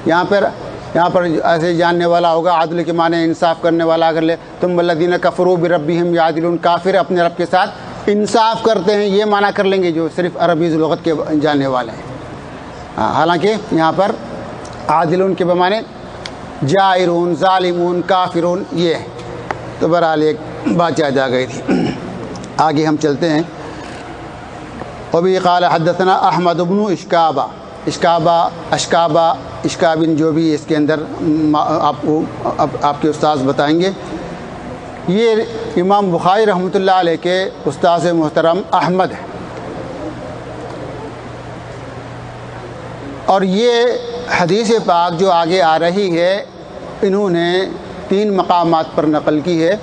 یہاں پر ایسے جاننے والا ہوگا عدل کے معنی انصاف کرنے والا، اگر لے ثُمَّ الَّذِينَ كَفَرُوا بِرَبِّهِمْ يَعْدِلُونَ، کافر اپنے رب کے ساتھ انصاف کرتے ہیں، یہ معنی کر لیں گے جو صرف عربی لغت کے جاننے والے ہیں۔ حالانکہ یہاں پر عادلون کے بمانے جائرون، ظالمون، کافرون یہ ہے۔ تو بہرحال ایک بات یاد آ گئی تھی۔ آگے ہم چلتے ہیں۔ وبی قال حدثنا احمد بن اشکابن، جو بھی اس کے اندر آپ کے استاذ بتائیں گے۔ یہ امام بخاری رحمۃ اللہ علیہ کے استاذ محترم احمد ہیں، اور یہ حدیث پاک جو آگے آ رہی ہے انہوں نے 3 مقامات پر نقل کی ہے۔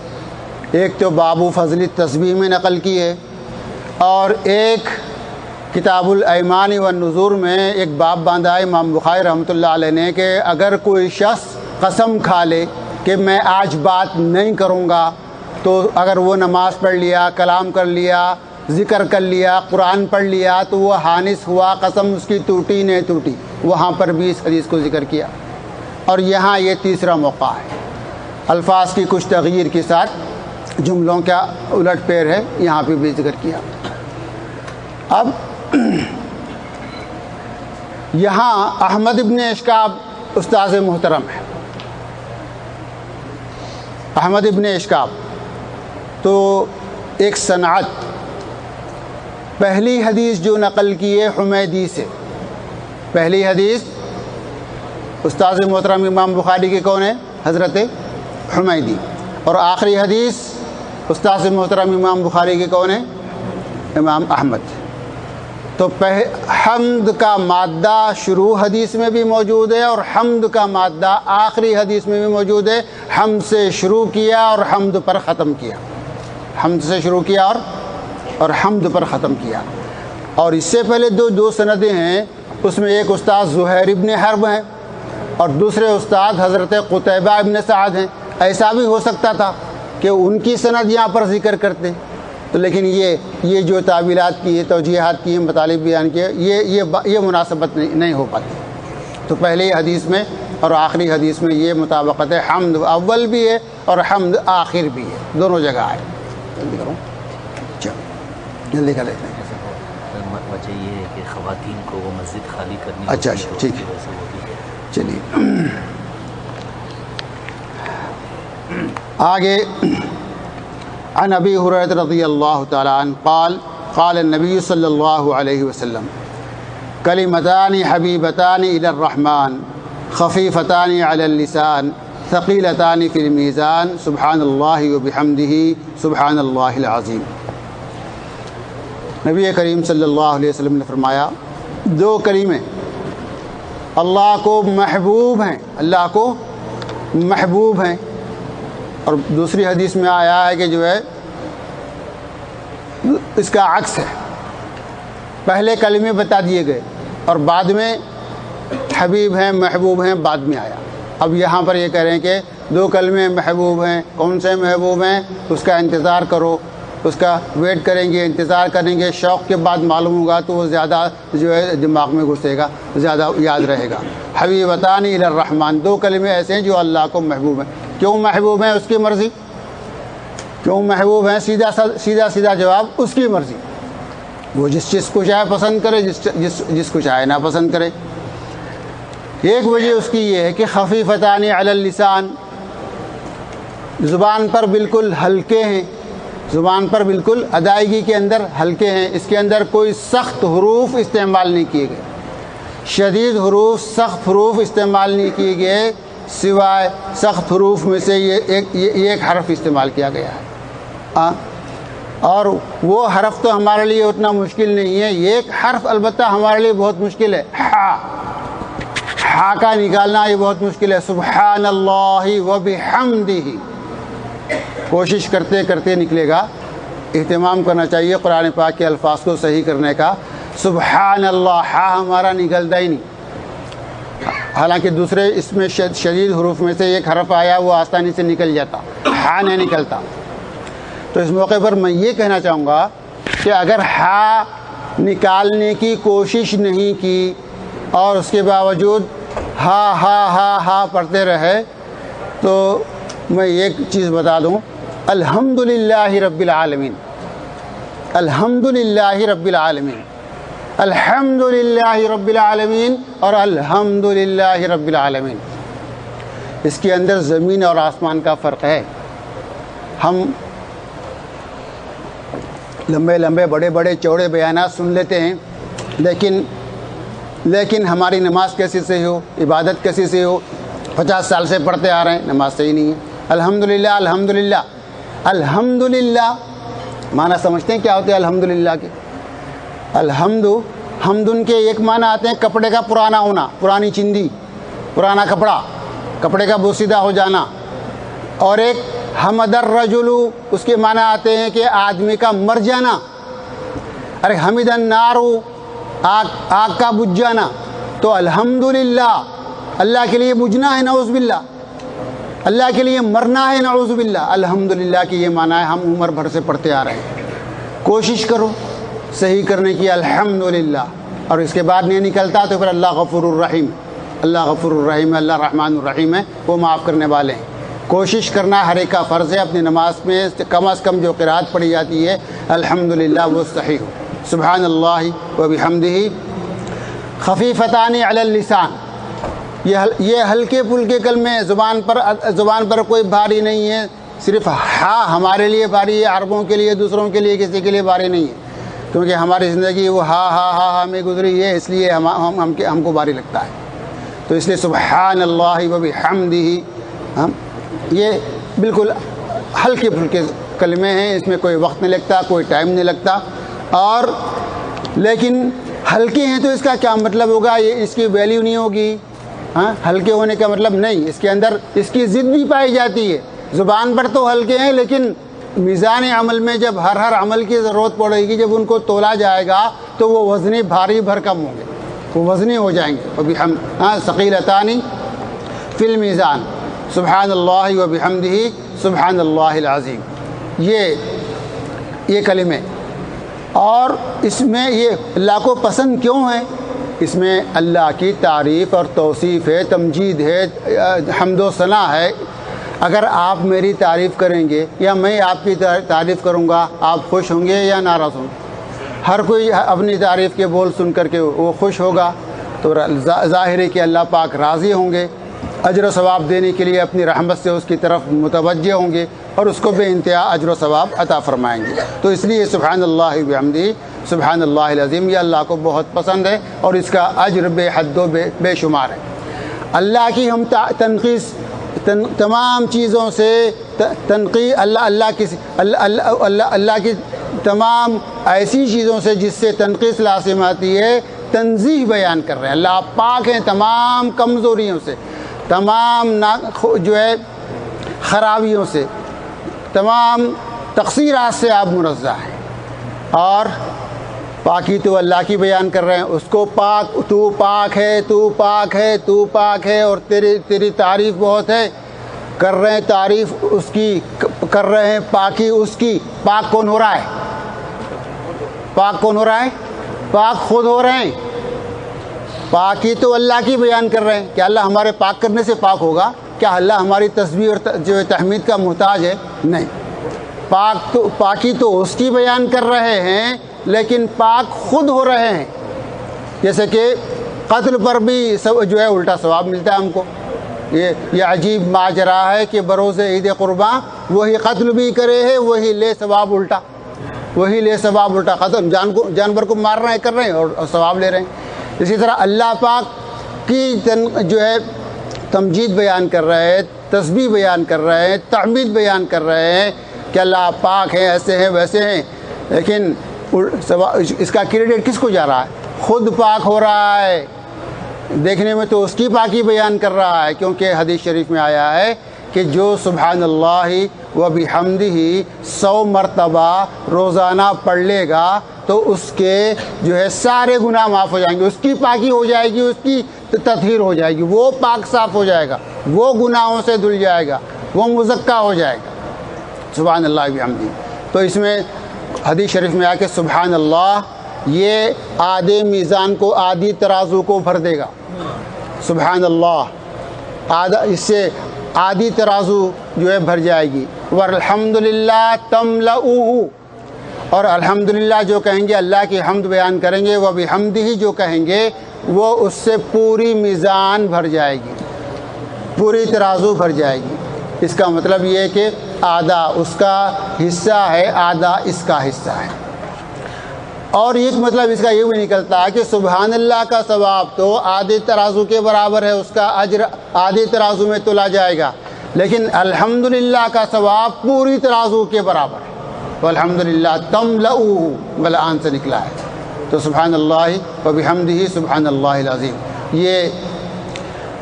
ایک تو باب فضل التسبیح میں نقل کی ہے، اور ایک کتاب الایمان والنذور میں ایک باب باندھا ہے امام بخاری رحمۃ اللہ علیہ نے کہ اگر کوئی شخص قسم کھا لے کہ میں آج بات نہیں کروں گا، تو اگر وہ نماز پڑھ لیا، کلام کر لیا، ذکر کر لیا، قرآن پڑھ لیا، تو وہ حانث ہوا، قسم اس کی ٹوٹی نہیں ٹوٹی۔ وہاں پر بھی اس حدیث کو ذکر کیا، اور یہاں یہ تیسرا موقع ہے۔ الفاظ کی کچھ تغیر کے ساتھ جملوں کا الٹ پھیر ہے، یہاں پہ بھی ذکر کیا۔ اب یہاں احمد ابن اشکاب استاذ محترم ہے، احمد ابن اشکاب تو ایک صنعت، پہلی حدیث جو نقل کی ہے حمیدی سے، پہلی حدیث استاذ محترم امام بخاری کے کون ہے؟ حضرت حمیدی، اور آخری حدیث استاذ محترم امام بخاری کے کون ہے؟ امام احمد۔ تو حمد کا مادہ شروع حدیث میں بھی موجود ہے اور حمد کا مادہ آخری حدیث میں بھی موجود ہے۔ حمد سے شروع کیا اور حمد پر ختم کیا، حمد سے شروع کیا اور حمد پر ختم کیا۔ اور اس سے پہلے دو سندیں ہیں، اس میں ایک استاد زہیر ابن حرب ہیں اور دوسرے استاد حضرت قتیبہ ابن سعد ہیں۔ ایسا بھی ہو سکتا تھا کہ ان کی سند یہاں پر ذکر کرتے، تو لیکن یہ جو تعویلات کی، توجیحات کی، مطالب بیان کیے، یہ مناسبت نہیں ہو پاتی۔ تو پہلی حدیث میں اور آخری حدیث میں یہ مطابقت ہے، حمد اول بھی ہے اور حمد آخر بھی ہے، دونوں جگہ ہے۔ جلدی کروں، جلدی کر لیتے ہیں۔ وجہ یہ ہے کہ خواتین کو وہ مسجد خالی کرنی، اچھا ٹھیک ہے، چلیے آگے۔ عن ابی ہریرہ رضی اللہ تعالی عنہ قال قال النبی صلی اللہ علیہ وسلم کلمتان حبیبتان الی الرحمن خفیفتان علی اللسان ثقیلتان فی المیزان سبحان اللہ وبحمدہ سبحان اللہ العظیم۔ نبی کریم صلی اللہ علیہ وسلم نے فرمایا، دو کلمے اللہ کو محبوب ہیں، اللہ کو محبوب ہیں۔ اور دوسری حدیث میں آیا ہے کہ جو ہے اس کا عکس ہے، پہلے کلمے بتا دیے گئے اور بعد میں حبیب ہیں محبوب ہیں بعد میں آیا۔ اب یہاں پر یہ کہہ رہے ہیں کہ دو کلمے محبوب ہیں، کون سے محبوب ہیں؟ اس کا انتظار کرو، اس کا ویٹ کریں گے، انتظار کریں گے، شوق کے بعد معلوم ہوگا تو وہ زیادہ جو ہے دماغ میں گھسے گا، زیادہ یاد رہے گا۔ حبیبتان الی الرحمن، دو کلمے ایسے ہیں جو اللہ کو محبوب ہیں۔ کیوں محبوب ہیں؟ اس کی مرضی۔ کیوں محبوب ہیں؟ سیدھا جواب، اس کی مرضی۔ وہ جس کو چاہے پسند کرے، جس کو چاہے نہ پسند کرے۔ ایک وجہ اس کی یہ ہے کہ خفیفتان علی اللسان، زبان پر بالکل ہلکے ہیں، زبان پر بالکل ادائیگی کے اندر ہلکے ہیں، اس کے اندر کوئی سخت حروف استعمال نہیں کیے گئے، شدید حروف، سخت حروف استعمال نہیں کیے گئے، سوائے سخت حروف میں سے یہ ایک حرف استعمال کیا گیا ہے۔ اور وہ حرف تو ہمارے لیے اتنا مشکل نہیں ہے، ایک حرف البتہ ہمارے لیے بہت مشکل ہے، ہا کا نکالنا یہ بہت مشکل ہے۔ سبحان اللہ وبحمدہ، کوشش کرتے کرتے نکلے گا، اہتمام کرنا چاہیے قرآن پاک کے الفاظ کو صحیح کرنے کا۔ سبحان اللہ، ہا ہمارا نکلتا ہی نہیں، حالانکہ دوسرے اس میں شدید حروف میں سے ایک حرف آیا وہ آسانی سے نکل جاتا، ہا نہیں نکلتا۔ تو اس موقع پر میں یہ کہنا چاہوں گا کہ اگر ہا نکالنے کی کوشش نہیں کی اور اس کے باوجود ہا ہا ہا ہا پڑھتے رہے تو میں ایک چیز بتا دوں، الحمدللہ رب العالمین، الحمدللہ رب العالمین، الحمدللہ رب العالمین اور الحمدللہ رب العالمین، اس کے اندر زمین اور آسمان کا فرق ہے۔ ہم لمبے بڑے چوڑے بیانات سن لیتے ہیں، لیکن ہماری نماز کیسے سے ہو، عبادت کیسے سے ہو، 50 سال سے پڑھتے آ رہے ہیں، نماز صحیح نہیں ہے۔ الحمدللہ الحمدللہ الحمدللہ معنی سمجھتے ہیں کیا ہوتے ہیں الحمدللہ کے؟ حمدن کے ایک معنی آتے ہیں کپڑے کا پرانا ہونا، پرانی چندی، پرانا کپڑے کا بوسیدہ ہو جانا، اور ایک حمد الرجل، اس کے معنی آتے ہیں کہ آدمی کا مر جانا۔ ارے حمد النار، آگ کا بجھ جانا۔ تو الحمدللہ اللہ کے لیے بجھنا ہے، نعوذ باللہ، اللہ کے لیے مرنا ہے، نعوذ باللہ۔ الحمدللہ کی یہ معنی ہے، ہم عمر بھر سے پڑھتے آ رہے ہیں۔ کوشش کرو صحیح کرنے کی، الحمدللہ، اور اس کے بعد نہیں نکلتا تو پھر اللہ غفور الرحیم، اللہ غفور الرحیم ہے، اللہ رحمان الرحیم ہے، وہ معاف کرنے والے ہیں۔ کوشش کرنا ہر ایک کا فرض ہے اپنی نماز میں کم از کم جو قرات پڑھی جاتی ہے الحمدللہ وہ صحیح ہو. سبحان اللہ و بحمدہ خفیفتان علی اللسان، یہ ہلکے پھلکے کلمے زبان پر کوئی بھاری نہیں ہے. صرف ہاں ہمارے لیے بھاری ہے، عربوں کے لیے، دوسروں کے لیے، کسی کے لیے بھاری نہیں ہے، کیونکہ ہماری زندگی وہ ہاں میں گزری ہے، اس لیے ہم کو بھاری لگتا ہے. تو اس لیے سبحان اللہ و بحمدہ یہ بالکل ہلکے پھلکے کلمے ہیں، اس میں کوئی وقت نہیں لگتا، کوئی ٹائم نہیں لگتا. اور لیکن ہلکے ہیں تو اس کا کیا مطلب ہوگا؟ یہ اس کی ویلیو نہیں ہوگی. ہلکے ہونے کا مطلب نہیں، اس کے اندر اس کی ضد بھی پائی جاتی ہے. زبان پر تو ہلکے ہیں، لیکن میزان عمل میں جب ہر عمل کی ضرورت پڑے گی، جب ان کو تولا جائے گا تو وہ وزنی بھاری بھرکم ہوں گے، وہ وزنی ہو جائیں گے. ثقیلتان فی المیزان سبحان اللہ و بحمدہ سبحان اللہ العظیم، یہ کلمے. اور اس میں یہ اللہ کو پسند کیوں ہے؟ اس میں اللہ کی تعریف اور توصیف ہے، تمجید ہے، حمد و ثنا ہے. اگر آپ میری تعریف کریں گے یا میں آپ کی تعریف کروں گا، آپ خوش ہوں گے یا ناراض ہوں گے؟ ہر کوئی اپنی تعریف کے بول سن کر کے وہ خوش ہوگا، تو ظاہر ہے کہ اللہ پاک راضی ہوں گے، اجر و ثواب دینے کے لیے اپنی رحمت سے اس کی طرف متوجہ ہوں گے اور اس کو بے انتہا اجر و ثواب عطا فرمائیں گے. تو اس لیے سبحان اللہ بحمدہ سبحان اللہ العظیم یہ اللہ کو بہت پسند ہے اور اس کا اجر بے حد و بے شمار ہے. اللہ کی ہم تنقیص تمام چیزوں سے تنقید اللہ کی تمام ایسی چیزوں سے جس سے تنقیص لازم آتی ہے تنزیہ بیان کر رہے ہیں. اللہ پاک ہیں تمام کمزوریوں سے، تمام جو ہے خرابیوں سے، تمام تقصیرات سے آپ منزہ ہیں. اور پاکی تو اللہ کی بیان کر رہے ہیں، اس کو پاک، تو پاک ہے، تو پاک ہے، تو پاک ہے، اور تیری تعریف بہت ہے. کر رہے ہیں تعریف اس کی، کر رہے ہیں پاکی اس کی. پاک کون ہو رہا ہے؟ پاک کون ہو رہا ہے؟ پاک خود ہو رہے ہیں. پاکی تو اللہ کی بیان کر رہے ہیں کہ اللہ ہمارے پاک کرنے سے پاک ہوگا. کیا اللہ ہماری تسبیح اور جو تحمید کا محتاج ہے؟ نہیں. پاکی تو اس کی بیان کر رہے ہیں، لیکن پاک خود ہو رہے ہیں. جیسے کہ قتل پر بھی جو ہے الٹا ثواب ملتا ہے ہم کو. یہ عجیب ماجرا ہے کہ بروز عید قرباں وہی قتل بھی کرے ہیں، وہی لے ثواب الٹا، وہی لے ثواب الٹا. قتل جانور کو مار رہے ہیں، کر رہے ہیں اور ثواب لے رہے ہیں. اسی طرح اللہ پاک کی جو ہے تمجید بیان کر رہے ہیں، تسبیح بیان کر رہے ہیں، تحمید بیان کر رہے ہیں کہ اللہ پاک ہیں، ایسے ہیں ویسے ہیں. لیکن اس کا کریڈٹ کس کو جا رہا ہے؟ خود پاک ہو رہا ہے. دیکھنے میں تو اس کی پاکی بیان کر رہا ہے، کیونکہ حدیث شریف میں آیا ہے کہ جو سبحان اللہ و بحمدہ 100 مرتبہ روزانہ پڑھ لے گا تو اس کے جو ہے سارے گناہ معاف ہو جائیں گے. اس کی پاکی ہو جائے گی، اس کی تطہیر ہو جائے گی، وہ پاک صاف ہو جائے گا، وہ گناہوں سے دھل جائے گا، وہ مزکا ہو جائے گا. سبحان اللہ بحمدہ. تو اس میں حدیث شریف میں آ کے سبحان اللہ یہ آدھے میزان کو، آدھی ترازو کو بھر دے گا. سبحان اللہ اس سے آدھی ترازو جو ہے بھر جائے گی. والحمدللہ تملؤہ، اور الحمدللہ جو کہیں گے اللہ کی حمد بیان کریں گے، وہ بحمدہ جو کہیں گے وہ اس سے پوری میزان بھر جائے گی، پوری ترازو بھر جائے گی. اس کا مطلب یہ ہے کہ آدھا اس کا حصہ ہے، آدھا اس کا حصہ ہے. اور ایک مطلب اس کا یہ بھی نکلتا ہے کہ سبحان اللہ کا ثواب تو آدھے ترازو کے برابر ہے، اس کا اجر آدھے ترازو میں تلا جائے گا، لیکن الحمدللہ کا ثواب پوری ترازو کے برابر ہے. تو الحمدللہ تملؤہ بلعان سے نکلا ہے. تو سبحان اللہ و بحمدہ سبحان اللہ العظیم. یہ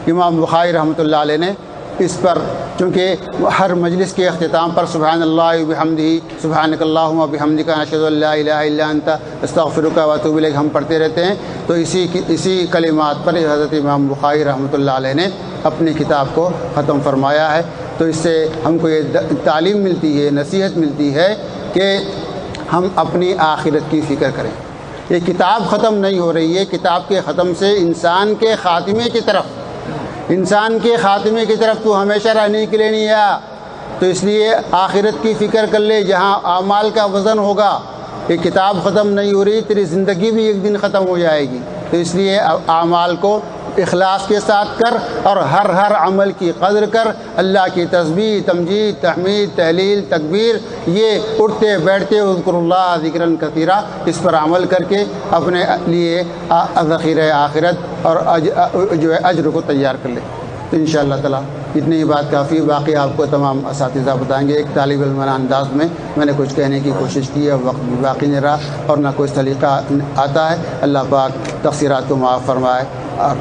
امام بخاری رحمۃ اللہ علیہ نے اس پر، چونکہ ہر مجلس کے اختتام پر سبحان اللہ و بحمدہ سبحانک اللہم و بحمدک اشہد ان لا الہ الا انت استغفرک و اتوب الیک ہم پڑھتے رہتے ہیں. تو اسی کلمات پر حضرت امام بخاری رحمۃ اللہ علیہ نے اپنی کتاب کو ختم فرمایا ہے. تو اس سے ہم کو یہ تعلیم ملتی ہے، نصیحت ملتی ہے کہ ہم اپنی آخرت کی فکر کریں. یہ کتاب ختم نہیں ہو رہی ہے، کتاب کے ختم سے انسان کے خاتمے کی طرف، انسان کے خاتمے کی طرف تو ہمیشہ رہنے کے لیے نہیں آیا، تو اس لیے آخرت کی فکر کر لے جہاں اعمال کا وزن ہوگا۔ یہ کتاب ختم نہیں ہو رہی، تیری زندگی بھی ایک دن ختم ہو جائے گی، تو اس لیے اعمال کو اخلاص کے ساتھ کر اور ہر عمل کی قدر کر۔ اللہ کی تسبیح، تمجید، تحمید، تہلیل، تکبیر، یہ اٹھتے بیٹھتے اذکر اللہ ذکراً کثیرا، اس پر عمل کر کے اپنے لیے ذخیرہ آخرت اور جو ہے اجر کو تیار کر لے۔ تو انشاءاللہ تعالیٰ اتنی ہی بات کافی، باقی آپ کو تمام اساتذہ بتائیں گے۔ ایک طالب علمانہ انداز میں نے کچھ کہنے کی کوشش کی ہے، وقت بھی باقی نہیں رہا اور نہ کوئی سلیقہ آتا ہے۔ اللہ پاک تقصیرات کو معاف فرمائے اور